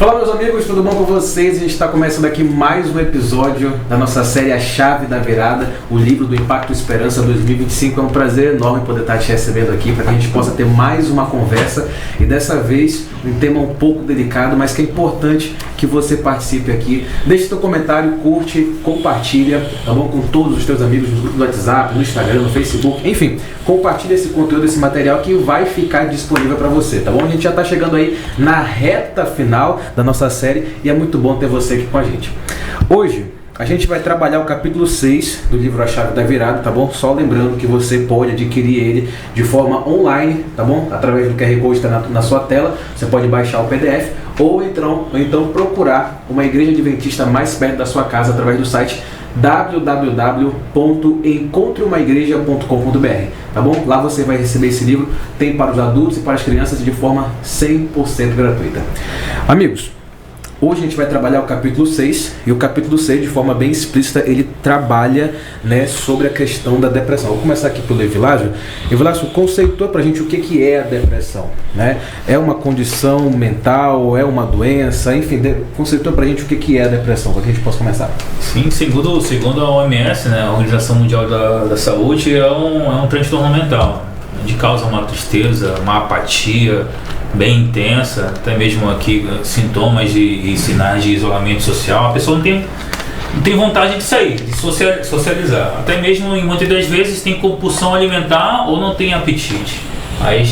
Fala, meus amigos, tudo bom com vocês? A gente está começando aqui mais um episódio da nossa série A Chave da Virada, o livro do Impacto Esperança 2025. É um prazer enorme poder estar te recebendo aqui para que a gente possa ter mais uma conversa e dessa vez um tema um pouco delicado, mas que é importante que você participe aqui. Deixe seu comentário, curte, compartilha, tá bom? Com todos os teus amigos no grupo do WhatsApp, no Instagram, no Facebook, enfim, compartilha esse conteúdo, esse material que vai ficar disponível para você, tá bom? A gente já está chegando aí na reta final da nossa série e é muito bom ter você aqui com a gente. Hoje a gente vai trabalhar o capítulo 6 do livro A Chave da Virada, tá bom? Só lembrando que você pode adquirir ele de forma online, tá bom? Através do QR Code que está na sua tela, você pode baixar o PDF ou então procurar uma igreja adventista mais perto da sua casa através do site www.encontreumaigreja.com.br, tá bom? Lá você vai receber esse livro, tem para os adultos e para as crianças de forma 100% gratuita. Amigos, hoje a gente vai trabalhar o capítulo 6 e o capítulo 6 de forma bem explícita ele trabalha, né, sobre a questão da depressão. Vou começar aqui pelo Evilásio. Evilásio, conceitua pra gente o que é a depressão, né? É uma condição mental, é uma doença, enfim, conceitua pra gente o que é a depressão, para que a gente possa começar. Sim, segundo a OMS, né, a Organização Mundial da Saúde, é um transtorno mental, onde causa uma tristeza, uma apatia bem intensa, até mesmo aqui sintomas e sinais de isolamento social. A pessoa não tem vontade de sair, de socializar, até mesmo muitas das vezes tem compulsão alimentar ou não tem apetite. Aí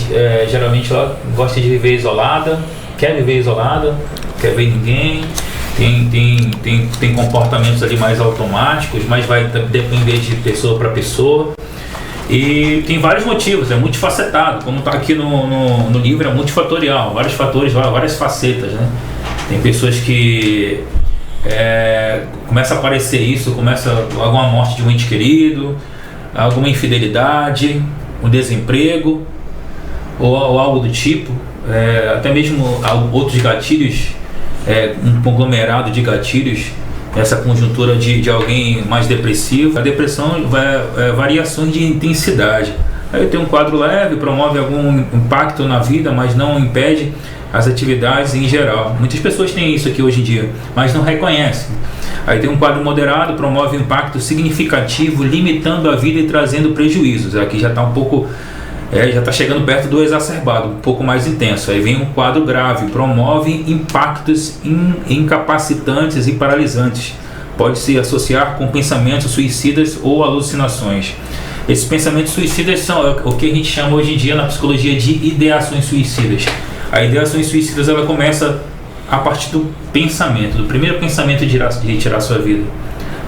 geralmente ela gosta de viver isolada, quer ver ninguém, tem comportamentos ali mais automáticos, mas vai depender de pessoa para pessoa. E tem vários motivos, é multifacetado, como está aqui no livro, é multifatorial, vários fatores, várias facetas, né? Tem pessoas que começa a aparecer isso, começa alguma morte de um ente querido, alguma infidelidade, um desemprego ou algo do tipo, até mesmo outros gatilhos, um conglomerado de gatilhos. Essa conjuntura de alguém mais depressivo. A depressão é variações de intensidade. Aí tem um quadro leve, promove algum impacto na vida, mas não impede as atividades em geral. Muitas pessoas têm isso aqui hoje em dia, mas não reconhecem. Aí tem um quadro moderado, promove um impacto significativo, limitando a vida e trazendo prejuízos. Aqui já está um pouco... já está chegando perto do exacerbado, um pouco mais intenso. Aí vem um quadro grave, promove impactos incapacitantes e paralisantes. Pode se associar com pensamentos suicidas ou alucinações. Esses pensamentos suicidas são o que a gente chama hoje em dia na psicologia de ideações suicidas. A ideações suicidas ela começa a partir do pensamento, do primeiro pensamento de retirar sua vida.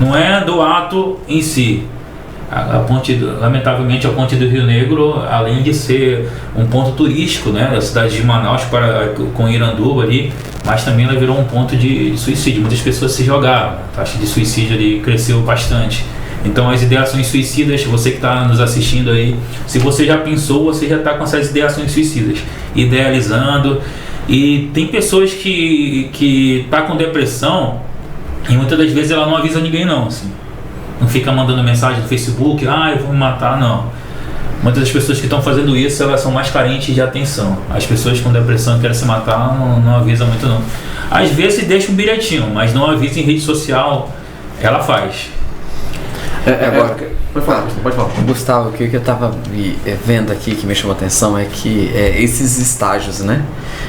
Não é do ato em si. Lamentavelmente a ponte do Rio Negro, além de ser um ponto turístico, né, da cidade de Manaus com Iranduba ali, mas também ela virou um ponto de suicídio. Muitas pessoas se jogaram, a taxa de suicídio ali cresceu bastante. Então as ideações suicidas, você que está nos assistindo aí, se você já pensou, você já está com essas ideações suicidas, idealizando. E tem pessoas que tá com depressão e muitas das vezes ela não avisa ninguém não, assim. Não fica mandando mensagem no Facebook, eu vou me matar, não. Muitas das pessoas que estão fazendo isso, elas são mais carentes de atenção. As pessoas com depressão que querem se matar, não avisam muito não. Às vezes deixa um bilhetinho, mas não avisa em rede social, ela faz. Agora, pode falar. Gustavo, o que eu estava vendo aqui que me chamou a atenção é que esses estágios, né?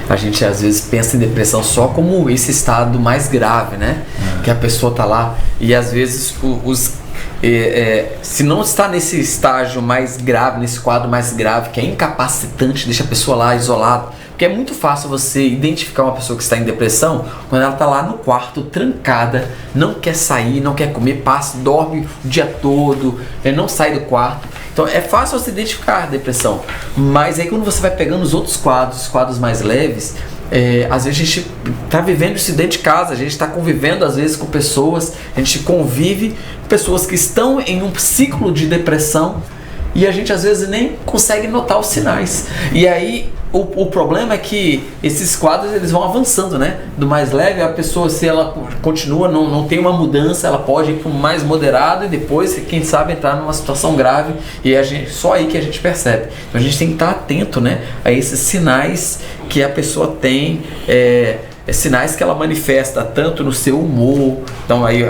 A gente às vezes pensa em depressão só como esse estado mais grave, né? Que a pessoa tá lá e às vezes se não está nesse estágio mais grave, nesse quadro mais grave, que é incapacitante, deixa a pessoa lá isolada. Porque é muito fácil você identificar uma pessoa que está em depressão quando ela está lá no quarto, trancada, não quer sair, não quer comer, dorme o dia todo, não sai do quarto. Então é fácil você identificar a depressão. Mas aí quando você vai pegando os outros quadros mais leves, às vezes a gente está vivendo isso dentro de casa, a gente está convivendo às vezes com pessoas, a gente convive com pessoas que estão em um ciclo de depressão e a gente às vezes nem consegue notar os sinais. E aí o problema é que esses quadros eles vão avançando, né? Do mais leve, a pessoa, se ela continua, não tem uma mudança, ela pode ir para o mais moderado e depois, quem sabe, entrar numa situação grave, e só aí que a gente percebe. Então a gente tem que estar atento, né, a esses sinais que a pessoa tem sinais que ela manifesta tanto no seu humor. Então aí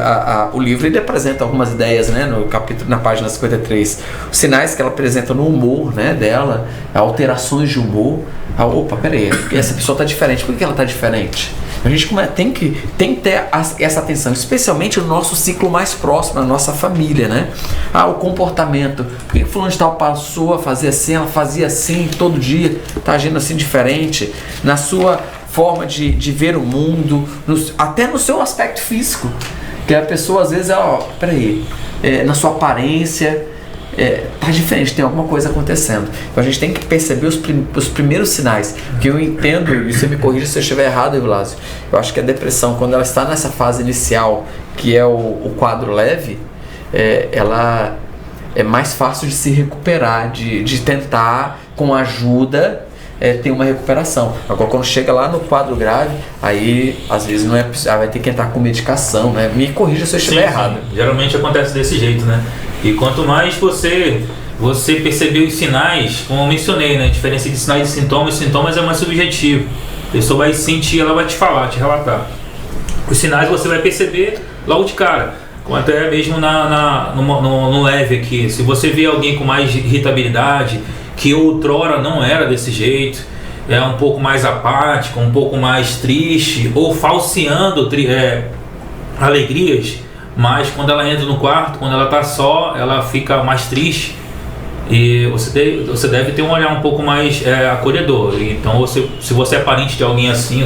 o livro ele apresenta algumas ideias, né, no capítulo, na página 53, os sinais que ela apresenta no humor, né, dela, alterações de humor. Opa, peraí, essa pessoa está diferente, por que ela está diferente? A gente tem que ter essa atenção, especialmente no nosso ciclo mais próximo, na nossa família, né? O comportamento. Por que fulano de tal passou a fazer assim, ela fazia assim todo dia, está agindo assim diferente? Na sua forma de ver o mundo, até no seu aspecto físico. Que a pessoa às vezes, na sua aparência, tá diferente, tem alguma coisa acontecendo. Então a gente tem que perceber os primeiros sinais. Que eu entendo, e você me corrija se eu estiver errado, Eulásio, eu acho que a depressão, quando ela está nessa fase inicial, que é o quadro leve, ela é mais fácil de se recuperar, de tentar, com ajuda, ter uma recuperação. Agora quando chega lá no quadro grave, aí às vezes não é possível, vai ter que entrar com medicação, né? Me corrija se eu estiver errado. Geralmente acontece desse jeito, né? E quanto mais você perceber os sinais, como eu mencionei, né? A diferença de sinais e sintomas é mais subjetivo. A pessoa vai sentir, ela vai te falar, te relatar. Os sinais você vai perceber logo de cara. Como até mesmo no leve aqui. Se você vê alguém com mais irritabilidade, que outrora não era desse jeito, é um pouco mais apático, um pouco mais triste, ou falseando alegrias, mas quando ela entra no quarto, quando ela está só, ela fica mais triste. E você deve ter um olhar um pouco mais acolhedor. Então, se você é parente de alguém assim,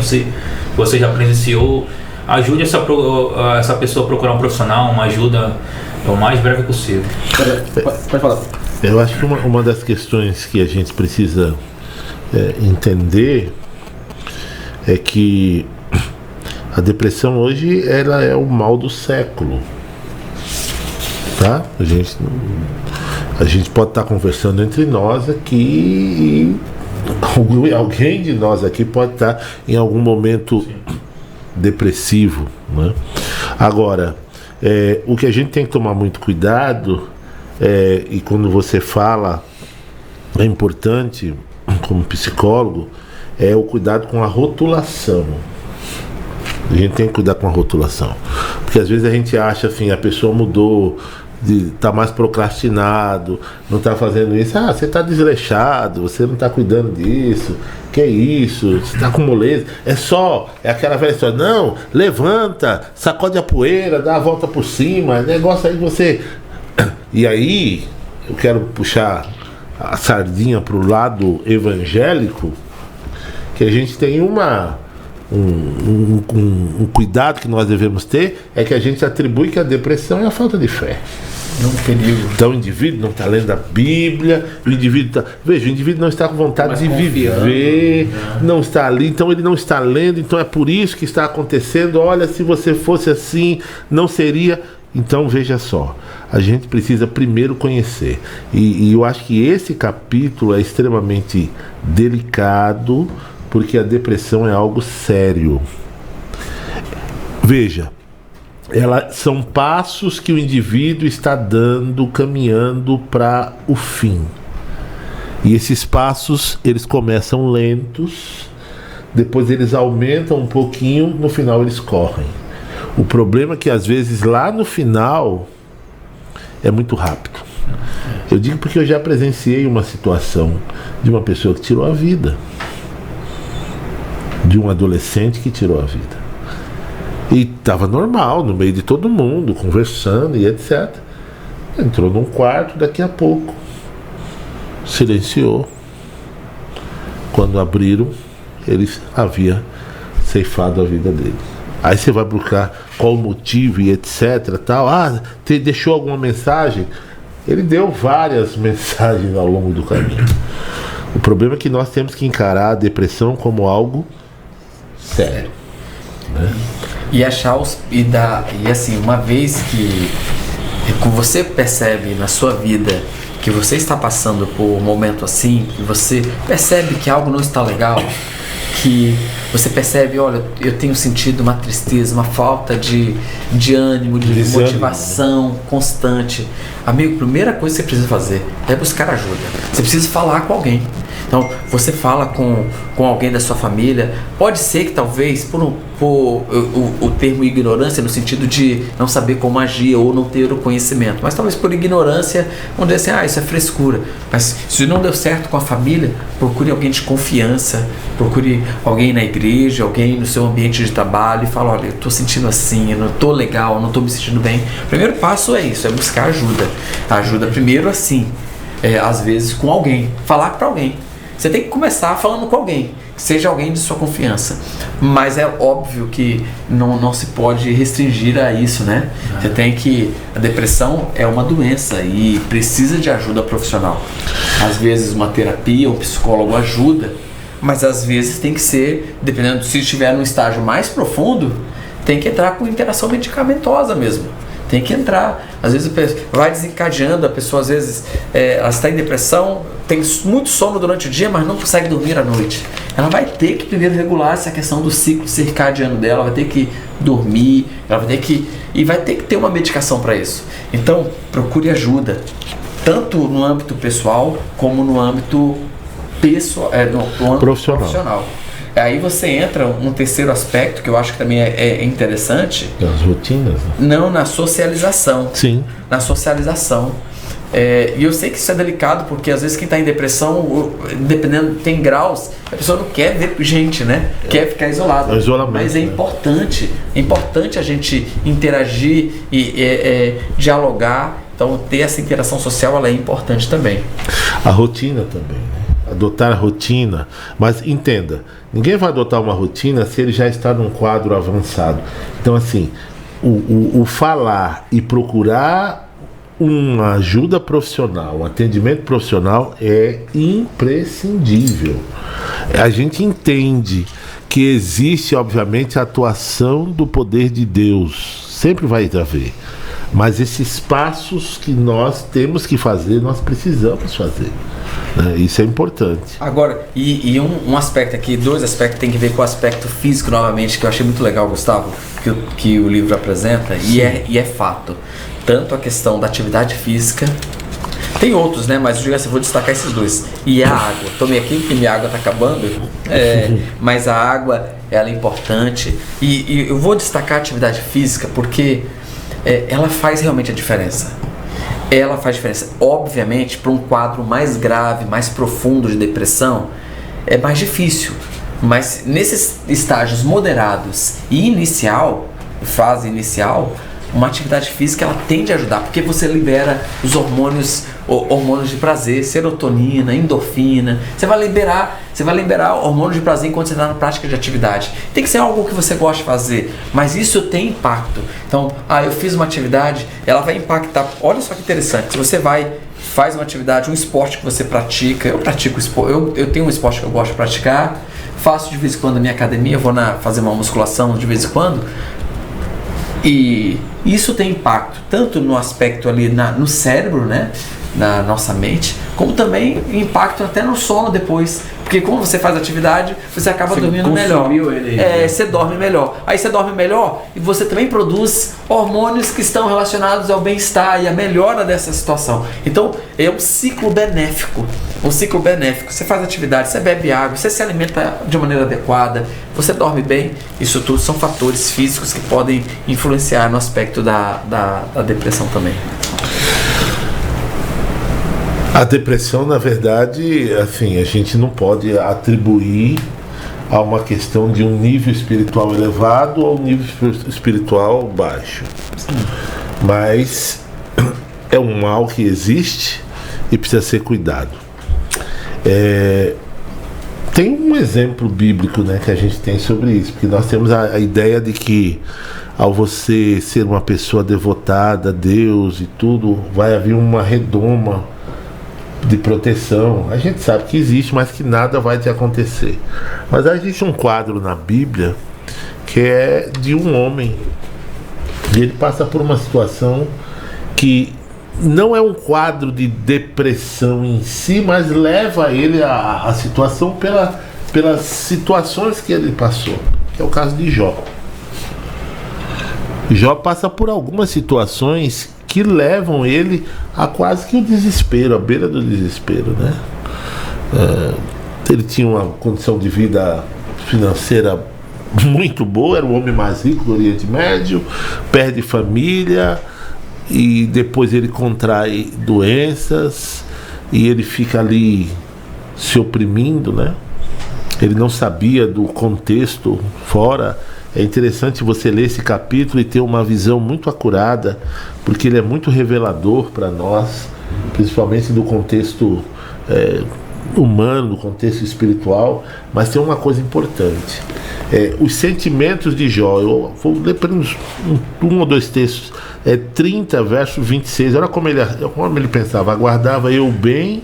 você já presenciou, ajude essa pessoa a procurar um profissional, uma ajuda o mais breve possível. Pode falar. Eu acho que uma das questões que a gente precisa entender é que a depressão hoje ela é o mal do século, tá? A gente pode estar conversando entre nós aqui e alguém de nós aqui pode estar em algum momento depressivo, né? Agora, o que a gente tem que tomar muito cuidado, e quando você fala, é importante como psicólogo, é o cuidado com a rotulação. A gente tem que cuidar com a rotulação, porque às vezes a gente acha assim, a pessoa mudou, tá mais procrastinado, não tá fazendo isso, você tá desleixado, você não tá cuidando disso, que é isso, você tá com moleza, é aquela velha história, não, levanta, sacode a poeira, dá a volta por cima, negócio aí você... E aí, eu quero puxar a sardinha pro lado evangélico, que a gente tem um cuidado que nós devemos ter, é que a gente atribui que a depressão é a falta de fé. É um perigo. Então o indivíduo não está lendo a Bíblia, o indivíduo não está com vontade de viver, não está ali, então ele não está lendo, então é por isso que está acontecendo. Olha, se você fosse assim, não seria. Então veja só, a gente precisa primeiro conhecer, e eu acho que esse capítulo é extremamente delicado, porque a depressão é algo sério. Veja, são passos que o indivíduo está dando, caminhando para o fim. E esses passos, eles começam lentos, depois eles aumentam um pouquinho, no final eles correm. O problema é que às vezes lá no final é muito rápido. Eu digo porque eu já presenciei uma situação de uma pessoa que tirou a vida. De um adolescente que tirou a vida. E estava normal, no meio de todo mundo, conversando e etc. Entrou num quarto, daqui a pouco silenciou. Quando abriram, ele havia ceifado a vida dele. Aí você vai buscar qual o motivo e etc. Tal. Deixou alguma mensagem? Ele deu várias mensagens ao longo do caminho. O problema é que nós temos que encarar a depressão como algo sério, né? E achar e assim, uma vez que você percebe na sua vida que você está passando por um momento assim, que você percebe que algo não está legal, que você percebe, olha, eu tenho sentido uma tristeza, uma falta de ânimo, de motivação constante. Amigo, a primeira coisa que você precisa fazer é buscar ajuda. Você precisa falar com alguém. Então Então, você fala com alguém da sua família, pode ser que talvez por o termo ignorância, no sentido de não saber como agir ou não ter o conhecimento, mas talvez por ignorância, vão dizer assim, isso é frescura. Mas se não deu certo com a família, procure alguém de confiança, procure alguém na igreja, alguém no seu ambiente de trabalho e fala, olha, eu estou sentindo assim, eu não estou legal, eu não estou me sentindo bem. O primeiro passo é isso, é buscar ajuda. A ajuda primeiro assim, às vezes com alguém, falar para alguém. Você tem que começar falando com alguém, seja alguém de sua confiança, mas é óbvio que não se pode restringir a isso, né? Você tem que, a depressão é uma doença e precisa de ajuda profissional. Às vezes uma terapia, um psicólogo ajuda, mas às vezes tem que ser, dependendo, se estiver num estágio mais profundo, tem que entrar com interação medicamentosa mesmo. Tem que entrar, às vezes vai desencadeando, a pessoa às vezes ela está em depressão, tem muito sono durante o dia, mas não consegue dormir à noite. Ela vai ter que primeiro regular essa questão do ciclo circadiano dela, vai ter que dormir, ela vai ter que ter uma medicação para isso. Então, procure ajuda, tanto no âmbito pessoal como no âmbito profissional. Aí você entra um terceiro aspecto que eu acho que também é interessante. Nas rotinas? Não, na socialização. Sim. Na socialização. E eu sei que isso é delicado, porque às vezes quem está em depressão, dependendo, tem graus, a pessoa não quer ver gente, né? Quer ficar isolado. É isolamento, mas é importante a gente interagir e dialogar. Então ter essa interação social, ela é importante também. A rotina também, né? Adotar a rotina, mas entenda, ninguém vai adotar uma rotina se ele já está num quadro avançado. Então assim, o falar e procurar uma ajuda profissional, um atendimento profissional é imprescindível. A gente entende que existe obviamente a atuação do poder de Deus, sempre vai haver. Mas esses passos que nós temos que fazer, nós precisamos fazer, né? Isso é importante. Agora, um aspecto aqui, dois aspectos tem que ver com o aspecto físico novamente, que eu achei muito legal, Gustavo, que o livro apresenta, e é fato. Tanto a questão da atividade física, tem outros, né? Mas eu vou destacar esses dois. E a água. Tomei aqui porque minha água está acabando, mas a água, ela é importante. E eu vou destacar a atividade física porque ela faz realmente a diferença. Ela faz diferença. Obviamente, para um quadro mais grave, mais profundo de depressão, é mais difícil. Mas nesses estágios moderados e fase inicial, uma atividade física ela tende a ajudar, porque você libera os hormônios de prazer, serotonina, endorfina. Você vai liberar hormônios de prazer enquanto você está na prática de atividade. Tem que ser algo que você gosta de fazer, mas isso tem impacto. Então, eu fiz uma atividade, ela vai impactar. Olha só que interessante, se você faz uma atividade, um esporte que você pratica, eu pratico esporte, eu tenho um esporte que eu gosto de praticar, faço de vez em quando na minha academia, vou fazer uma musculação de vez em quando. E isso tem impacto tanto no aspecto ali no cérebro, né, na nossa mente, como também impacto até no sono depois. Porque quando você faz atividade, você acaba dormindo melhor. Você dorme melhor. Aí você dorme melhor e você também produz hormônios que estão relacionados ao bem-estar e à melhora dessa situação. Então, é um ciclo benéfico. Você faz atividade, você bebe água, você se alimenta de maneira adequada, você dorme bem. Isso tudo são fatores físicos que podem influenciar no aspecto da depressão também. A depressão, na verdade, assim, a gente não pode atribuir a uma questão de um nível espiritual elevado ou um nível espiritual baixo. Sim. Mas é um mal que existe e precisa ser cuidado. Tem um exemplo bíblico, né, que a gente tem sobre isso, porque nós temos a ideia de que ao você ser uma pessoa devotada a Deus e tudo, vai haver uma redoma de proteção. A gente sabe que existe, mas que nada vai te acontecer. Mas existe um quadro na Bíblia que é de um homem, e ele passa por uma situação que não é um quadro de depressão em si, mas leva ele a situação pelas situações que ele passou, que é o caso de Jó. Jó passa por algumas situações que levam ele a quase que o desespero, à beira do desespero, né? Ele tinha uma condição de vida financeira muito boa, era o homem mais rico do Oriente Médio, perde família e depois ele contrai doenças e ele fica ali se oprimindo, né? Ele não sabia do contexto fora. É interessante você ler esse capítulo e ter uma visão muito acurada, porque ele é muito revelador para nós, principalmente do contexto humano, do contexto espiritual. Mas tem uma coisa importante, os sentimentos de Jó. Eu vou ler pelo menos um ou dois textos, 30 verso 26. Olha como ele pensava: aguardava eu o bem,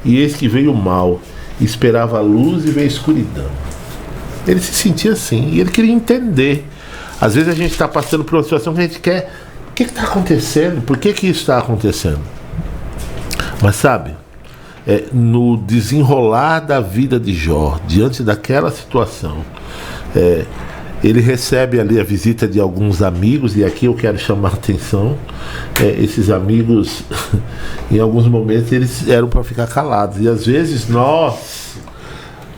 e eis que veio o mal, esperava a luz e veio a escuridão. Ele se sentia assim, e ele queria entender. Às vezes a gente está passando por uma situação que a gente quer: o que está acontecendo? Por que isso está acontecendo? Mas sabe, no desenrolar da vida de Jó, diante daquela situação, ele recebe ali a visita de alguns amigos, e aqui eu quero chamar a atenção. Esses amigos, em alguns momentos, eles eram para ficar calados, e às vezes nós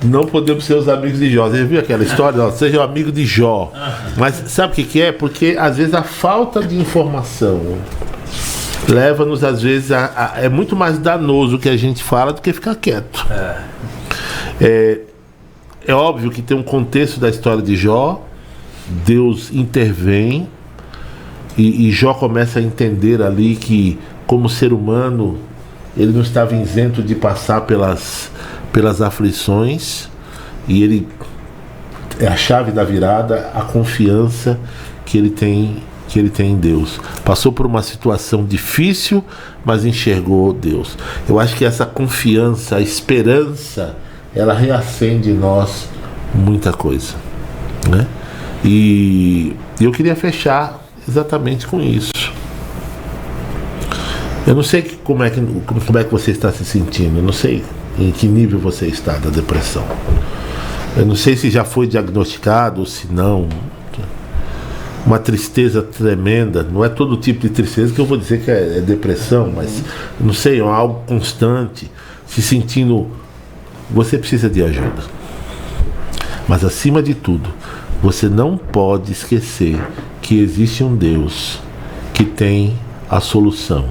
não podemos ser os amigos de Jó. Você viu aquela história? Seja o amigo de Jó. Mas sabe o que é? Porque às vezes a falta de informação leva-nos, às vezes, é muito mais danoso o que a gente fala do que ficar quieto. É óbvio que tem um contexto da história de Jó. Deus intervém e Jó começa a entender ali que, como ser humano, ele não estava isento de passar pelas aflições, e ele é a chave da virada, a confiança que ele tem em Deus. Passou por uma situação difícil, mas enxergou Deus. Eu acho que essa confiança, a esperança, ela reacende em nós muita coisa, né? E eu queria fechar exatamente com isso. Eu não sei como é que você está se sentindo, eu não sei em que nível você está da depressão. Eu não sei se já foi diagnosticado ou se não. Uma tristeza tremenda. Não é todo tipo de tristeza que eu vou dizer que é depressão, mas não sei, é algo constante, se sentindo. Você precisa de ajuda. Mas acima de tudo, você não pode esquecer que existe um Deus que tem a solução.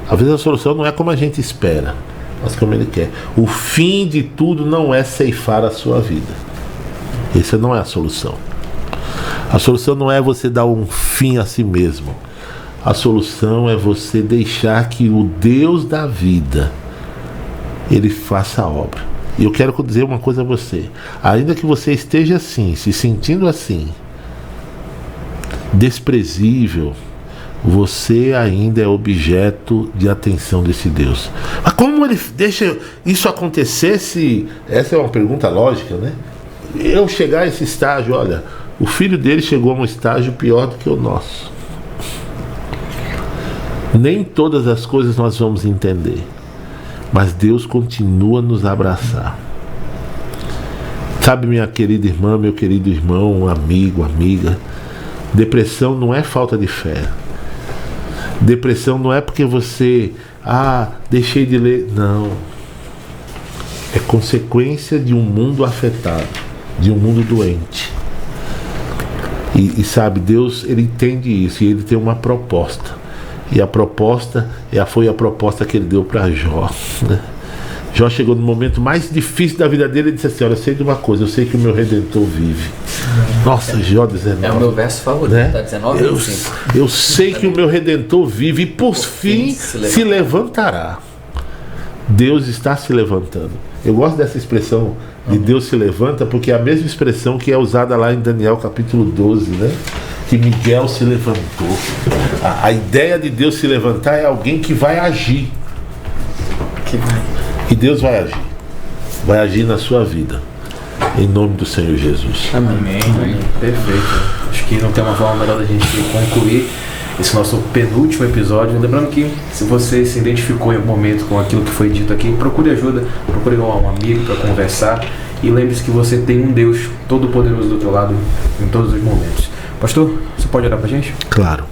Às vezes a solução não é como a gente espera, mas como Ele quer. O fim de tudo não é ceifar a sua vida. Essa não é a solução. A solução não é você dar um fim a si mesmo. A solução é você deixar que o Deus da vida, Ele faça a obra. E eu quero dizer uma coisa a você: ainda que você esteja assim, se sentindo assim, desprezível, você ainda é objeto de atenção desse Deus. Mas como Ele deixa isso acontecer? Se essa é uma pergunta lógica, né? Eu chegar a esse estágio, olha, o filho dele chegou a um estágio pior do que o nosso. Nem todas as coisas nós vamos entender, mas Deus continua a nos abraçar. Sabe, minha querida irmã, meu querido irmão, amigo, amiga, depressão não é falta de fé. Depressão não é porque você, deixei de ler. Não. É consequência de um mundo afetado, de um mundo doente. E sabe, Deus, Ele entende isso, e Ele tem uma proposta. E a proposta foi a proposta que Ele deu para Jó, né? Jó chegou no momento mais difícil da vida dele e disse assim: olha, eu sei de uma coisa, eu sei que o meu Redentor vive. Nossa, Jó 19. É o meu verso favorito, né? Tá 19 e 25. Eu sei que o meu Redentor vive e por fim se levantará. Deus está se levantando. Eu gosto dessa expressão de Deus se levanta, porque é a mesma expressão que é usada lá em Daniel capítulo 12, né? Que Miguel se levantou. A ideia de Deus se levantar é alguém que vai agir. E Deus vai agir. Vai agir na sua vida. Em nome do Senhor Jesus. Amém. Perfeito. Acho que não tem uma forma melhor da gente concluir esse nosso penúltimo episódio. Lembrando que, se você se identificou em algum momento com aquilo que foi dito aqui, procure ajuda, procure um amigo para conversar. E lembre-se que você tem um Deus todo-poderoso do teu lado em todos os momentos. Pastor, você pode orar pra gente? Claro.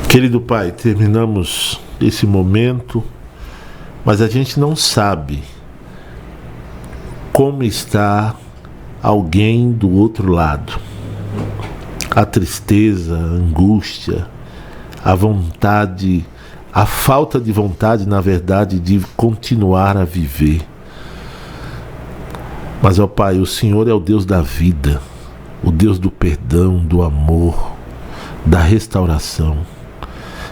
Querido Pai, terminamos esse momento, mas a gente não sabe como está alguém do outro lado. A tristeza, a angústia, a vontade, a falta de vontade, na verdade, de continuar a viver. Mas, ó Pai, o Senhor é o Deus da vida, o Deus do perdão, do amor, da restauração.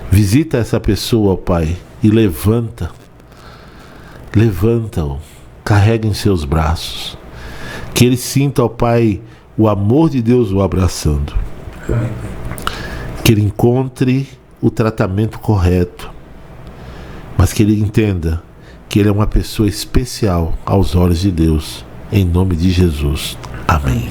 Visita essa pessoa, ó Pai, e levanta-o, carrega em seus braços. Que ele sinta, ó Pai, o amor de Deus o abraçando. Que ele encontre o tratamento correto, mas que ele entenda que ele é uma pessoa especial aos olhos de Deus. Em nome de Jesus. Amém.